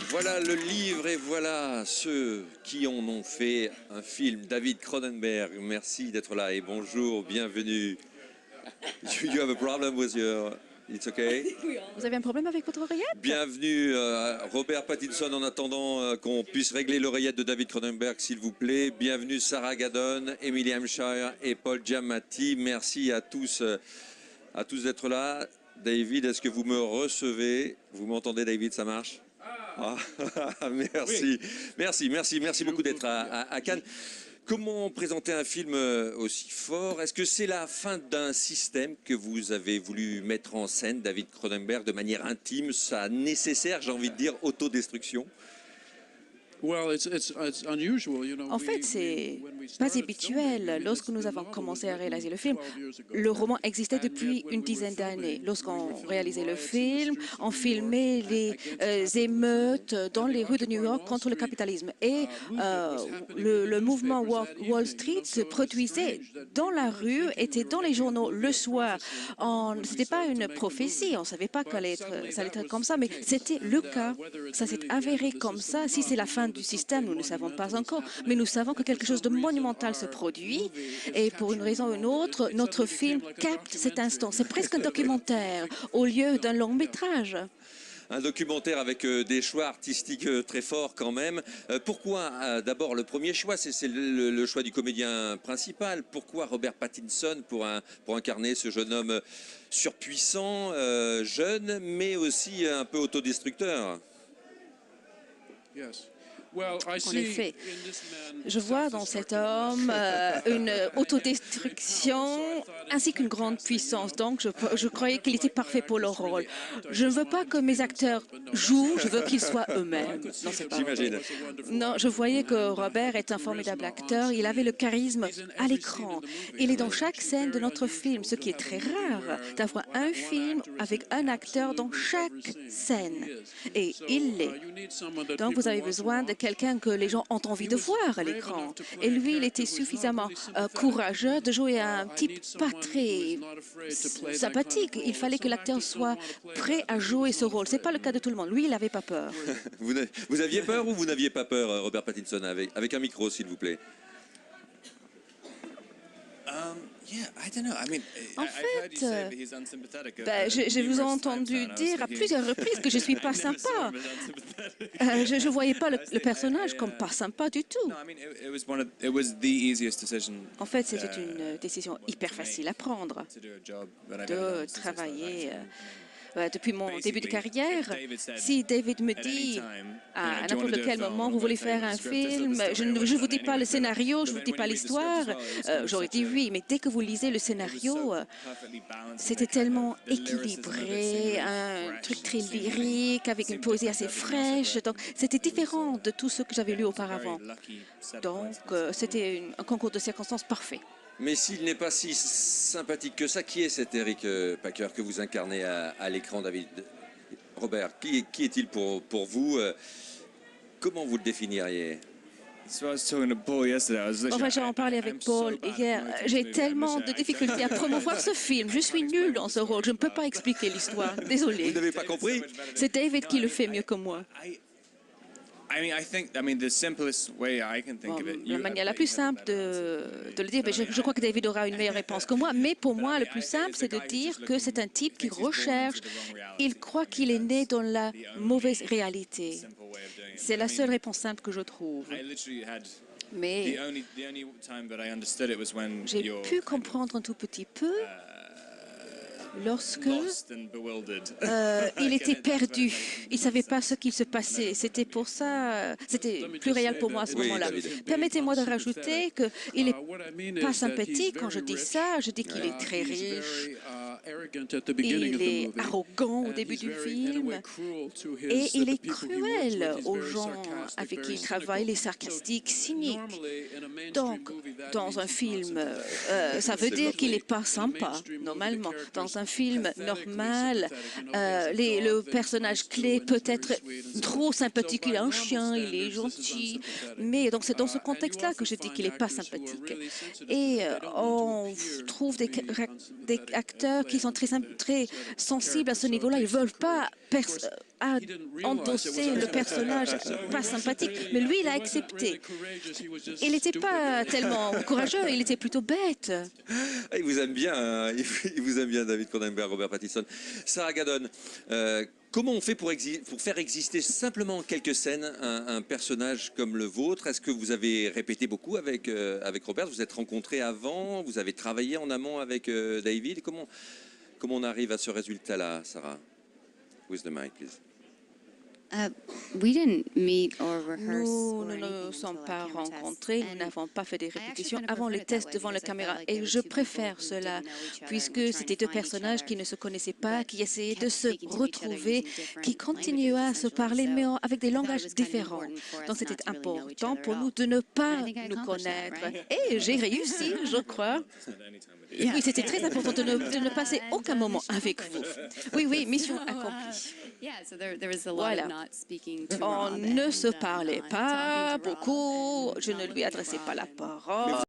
Voilà le livre et voilà ceux qui en ont fait un film. David Cronenberg, merci d'être là et bonjour, bienvenue. You have a problem with your... It's okay? Vous avez un problème avec votre oreillette? Bienvenue Robert Pattinson en attendant qu'on puisse régler l'oreillette de David Cronenberg s'il vous plaît. Bienvenue Sarah Gadon, Emily Hampshire et Paul Giamatti. Merci à tous d'être là. David, est-ce que vous me recevez? Vous m'entendez David, ça marche? Ah, merci beaucoup d'être à Cannes. Comment présenter un film aussi fort? Est-ce que c'est la fin d'un système que vous avez voulu mettre en scène, David Cronenberg, de manière intime, ça nécessaire, j'ai envie de dire, autodestruction? En fait, c'est pas habituel. Lorsque nous avons commencé à réaliser le film, le roman existait depuis une dizaine d'années. Lorsqu'on réalisait le film, on filmait les émeutes dans les rues de New York contre le capitalisme. Et le mouvement Wall Street se produisait dans la rue, était dans les journaux le soir. Ce n'était pas une prophétie, on ne savait pas que ça allait être comme ça, mais c'était le cas. Ça s'est avéré comme ça. Si c'est la fin du système, nous ne savons pas encore, mais nous savons que quelque chose de monumental se produit et pour une raison ou une autre, notre film capte cet instant. C'est presque un documentaire au lieu d'un long métrage. Un documentaire avec des choix artistiques très forts quand même. Pourquoi d'abord le premier choix, c'est le choix du comédien principal. Pourquoi Robert Pattinson pour incarner ce jeune homme surpuissant, jeune, mais aussi un peu autodestructeur? En effet, je vois dans cet homme une autodestruction ainsi qu'une grande puissance. Donc, je croyais qu'il était parfait pour le rôle. Je ne veux pas que mes acteurs jouent, je veux qu'ils soient eux-mêmes. Non, c'est pas vrai. Non, je voyais que Robert est un formidable acteur. Il avait le charisme à l'écran. Il est dans chaque scène de notre film, ce qui est très rare, d'avoir un film avec un acteur dans chaque scène. Et il l'est. Donc, vous avez besoin de quelqu'un que les gens ont envie de voir à l'écran. Et lui, il était suffisamment courageux de jouer un type pas très sympathique. Il fallait que l'acteur soit prêt à jouer ce rôle. Ce n'est pas le cas de tout le monde. Lui, il n'avait pas peur. Vous aviez peur ou vous n'aviez pas peur, Robert Pattinson, avec un micro, s'il vous plaît? En fait, je vous ai entendu dire à plusieurs reprises que je ne suis pas sympa. Je ne voyais pas le personnage comme pas sympa du tout. En fait, c'était une décision hyper facile à prendre, de travailler depuis mon début de carrière. Si David me dit à n'importe quel moment vous voulez faire un film, je ne vous dis pas le scénario, je ne vous dis pas l'histoire, j'aurais dit oui, mais dès que vous lisez le scénario, c'était tellement équilibré, un truc très lyrique, avec une poésie assez fraîche, donc c'était différent de tout ce que j'avais lu auparavant. Donc c'était un concours de circonstances parfait. Mais s'il n'est pas si sympathique que ça, qui est cet Eric Packer que vous incarnez à l'écran, David? Robert, qui est-il pour vous? Comment vous le définiriez? Enfin, j'en parlais avec Paul hier. J'ai tellement de difficultés à promouvoir ce film. Je suis nulle dans ce rôle. Je ne peux pas expliquer l'histoire. Désolée. Vous n'avez pas compris? C'est David qui le fait mieux que moi. La manière la plus simple de le dire, je crois que David aura une meilleure réponse que moi, mais pour moi, le plus simple, c'est de dire que c'est un type qui recherche, il croit qu'il est né dans la mauvaise réalité. C'est la seule réponse simple que je trouve. Mais j'ai pu comprendre un tout petit peu lorsque il était perdu, il ne savait pas ce qu'il se passait. C'était pour ça, c'était plus réel pour moi à ce moment-là. Permettez-moi de rajouter qu'il n'est pas sympathique quand je dis ça. Je dis qu'il est très riche, il est arrogant au début du film et il est cruel aux gens avec qui il travaille, il est sarcastique, cynique. Donc, dans un film, ça veut dire qu'il n'est pas sympa, normalement. Dans un film normal, le personnage clé peut être trop sympathique. Il est un chien, il est gentil. Mais donc c'est dans ce contexte-là que je dis qu'il n'est pas sympathique. Et on trouve des acteurs qui sont très sensibles à ce niveau-là. Ils ne veulent pas a endossé le personnage pas sympathique, mais lui, il a accepté. Il n'était pas tellement courageux, il était plutôt bête. Il vous aime bien, hein, il vous aime bien, David Cronenberg, Robert Pattinson. Sarah Gadon, comment on fait pour faire exister simplement en quelques scènes un personnage comme le vôtre? Est-ce que vous avez répété beaucoup avec Robert? Vous êtes rencontrés avant? Vous avez travaillé en amont avec David? Comment on arrive à ce résultat-là, Sarah? With the mic, please. We didn't meet or rehearse Nous or ne anything nous until sommes our pas camera tests. rencontrés, nous And n'avons pas fait des actually répétitions kind of avant les prefer it tests that way devant la because I felt caméra. like they Et were je two préfère people who cela, didn't know each other and puisque were trying c'était to deux find each personnages other, qui ne se connaissaient pas, but qui essayaient kept de se speaking to each other retrouver, using different qui continuaient languages, à se essentially. parler, mais So avec des I thought it langages was kind of différents. important for us Donc c'était not to really know each important other pour at nous all. de ne pas And I think I nous accomplished that, connaître. right? Et j'ai réussi, je crois. Oui, c'était très important de ne passer aucun moment avec vous. Oui, oui, mission accomplie. Yeah, so there was a lot Voilà. of not speaking to On Rob ne and, se parlait not pas talking to Rob beaucoup, and je ne lui talking to adressais pas Rob la and- parole.